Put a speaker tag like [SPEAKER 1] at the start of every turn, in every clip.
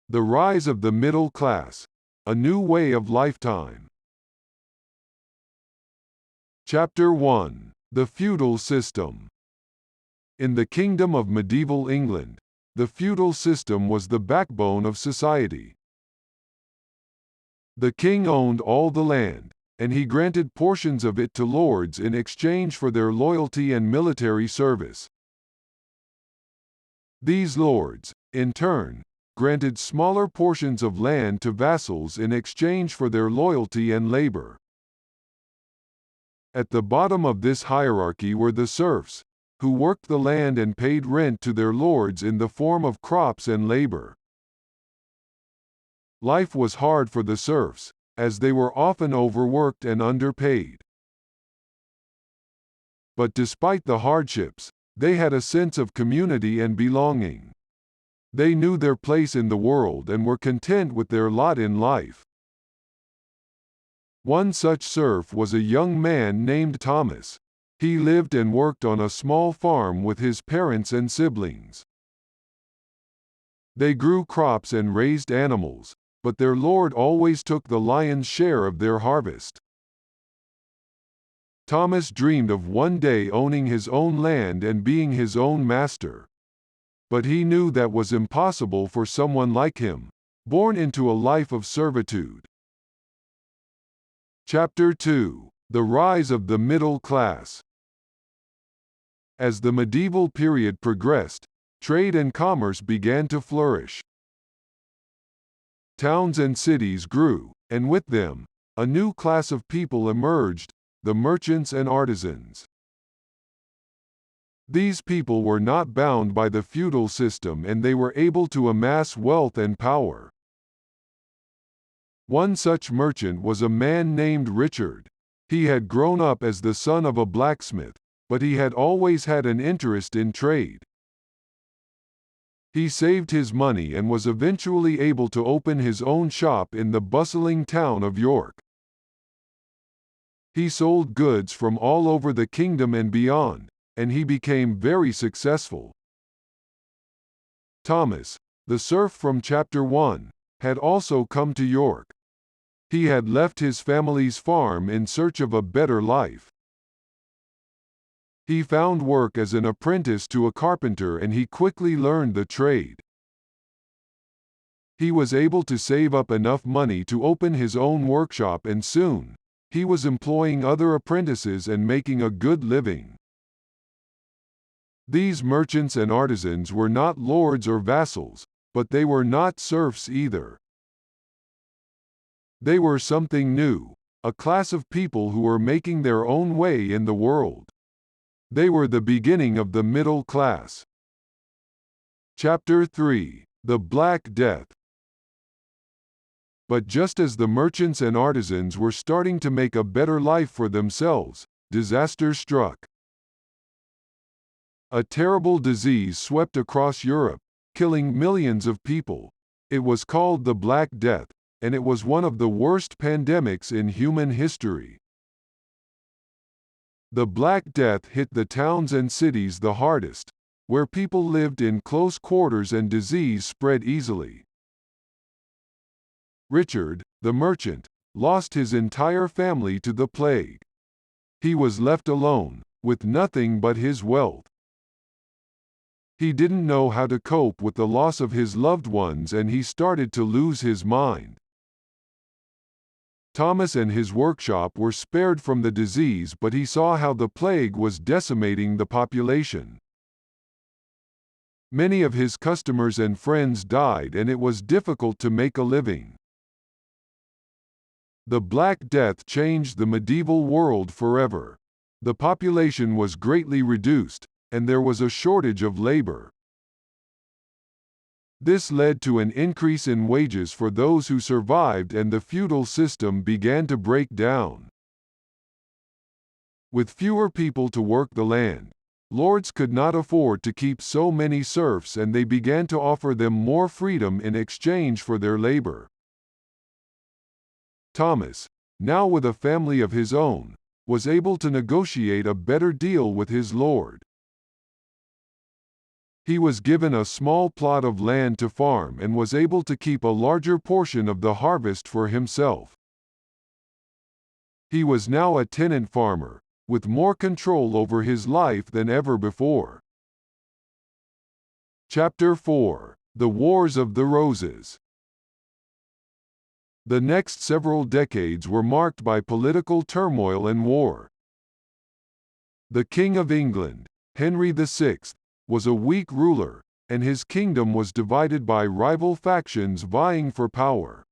[SPEAKER 1] The rise of the middle class. A new way of lifetime. Chapter 1. The feudal system. In the kingdom of medieval England, the feudal system was the backbone of society. The king owned all the land, and he granted portions of it to lords in exchange for their loyalty and military service. These lords, in turn, granted smaller portions of land to vassals in exchange for their loyalty and labor. At the bottom of this hierarchy were the serfs, who worked the land and paid rent to their lords in the form of crops and labor. Life was hard for the serfs, as they were often overworked and underpaid. But despite the hardships, they had a sense of community and belonging. They knew their place in the world and were content with their lot in life. One such serf was a young man named Thomas. He lived and worked on a small farm with his parents and siblings. They grew crops and raised animals, but their lord always took the lion's share of their harvest. Thomas dreamed of one day owning his own land and being his own master. But he knew that was impossible for someone like him, born into a life of servitude. Chapter 2. The rise of the middle class. As the medieval period progressed, trade and commerce began to flourish. Towns and cities grew, and with them, a new class of people emerged, the merchants and artisans. These people were not bound by the feudal system and they were able to amass wealth and power. One such merchant was a man named Richard. He had grown up as the son of a blacksmith, but he had always had an interest in trade. He saved his money and was eventually able to open his own shop in the bustling town of York. He sold goods from all over the kingdom and beyond, and he became very successful. Thomas, the serf from Chapter 1, had also come to York. He had left his family's farm in search of a better life. He found work as an apprentice to a carpenter and he quickly learned the trade. He was able to save up enough money to open his own workshop and soon, he was employing other apprentices and making a good living. These merchants and artisans were not lords or vassals, but they were not serfs either. They were something new, a class of people who were making their own way in the world. They were the beginning of the middle class. Chapter 3. The Black Death. But just as the merchants and artisans were starting to make a better life for themselves, disaster struck. A terrible disease swept across Europe, killing millions of people. It was called the Black Death, and it was one of the worst pandemics in human history. The Black Death hit the towns and cities the hardest, where people lived in close quarters and disease spread easily. Richard, the merchant, lost his entire family to the plague. He was left alone, with nothing but his wealth. He didn't know how to cope with the loss of his loved ones and he started to lose his mind. Thomas and his workshop were spared from the disease, but he saw how the plague was decimating the population. Many of his customers and friends died and it was difficult to make a living. The Black Death changed the medieval world forever. The population was greatly reduced, and there was a shortage of labor. This led to an increase in wages for those who survived and the feudal system began to break down. With fewer people to work the land, lords could not afford to keep so many serfs and they began to offer them more freedom in exchange for their labor. Thomas, now with a family of his own, was able to negotiate a better deal with his lord. He was given a small plot of land to farm and was able to keep a larger portion of the harvest for himself. He was now a tenant farmer, with more control over his life than ever before. Chapter 4: The Wars of the Roses. The next several decades were marked by political turmoil and war. The King of England, Henry VI, was a weak ruler, and his kingdom was divided by rival factions vying for power.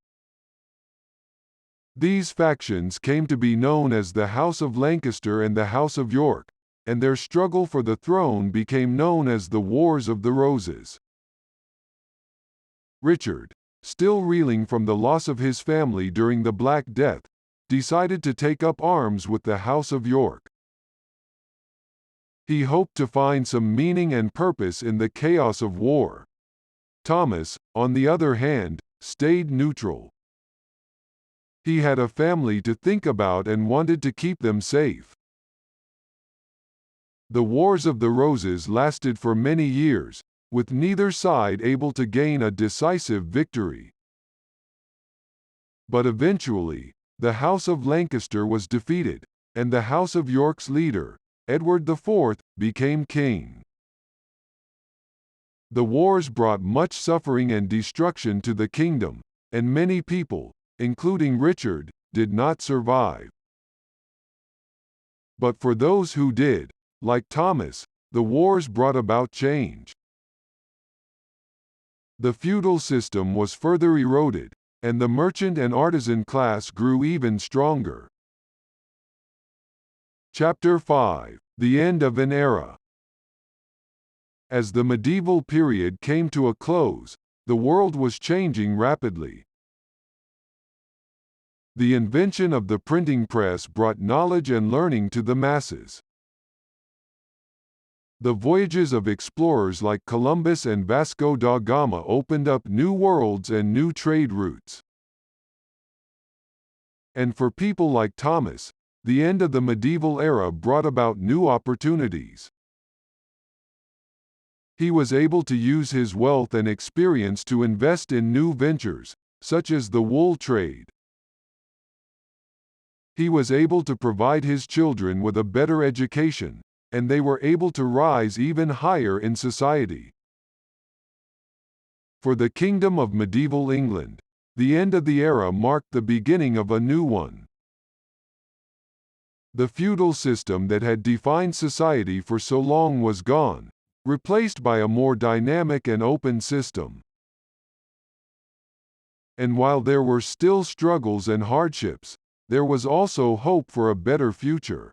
[SPEAKER 1] These factions came to be known as the House of Lancaster and the House of York, and their struggle for the throne became known as the Wars of the Roses. Richard, still reeling from the loss of his family during the Black Death, decided to take up arms with the House of York. He hoped to find some meaning and purpose in the chaos of war. Thomas, on the other hand, stayed neutral. He had a family to think about and wanted to keep them safe. The Wars of the Roses lasted for many years, with neither side able to gain a decisive victory. But eventually, the House of Lancaster was defeated, and the House of York's leader, Edward IV, became king. The wars brought much suffering and destruction to the kingdom, and many people, including Richard, did not survive. But for those who did, like Thomas, the wars brought about change. The feudal system was further eroded, and the merchant and artisan class grew even stronger. Chapter 5: The End of an Era. As the medieval period came to a close, the world was changing rapidly. The invention of the printing press brought knowledge and learning to the masses. The voyages of explorers like Columbus and Vasco da Gama opened up new worlds and new trade routes. And for people like Thomas, the end of the medieval era brought about new opportunities. He was able to use his wealth and experience to invest in new ventures, such as the wool trade. He was able to provide his children with a better education, and they were able to rise even higher in society. For the kingdom of medieval England, the end of the era marked the beginning of a new one. The feudal system that had defined society for so long was gone, replaced by a more dynamic and open system. And while there were still struggles and hardships, there was also hope for a better future.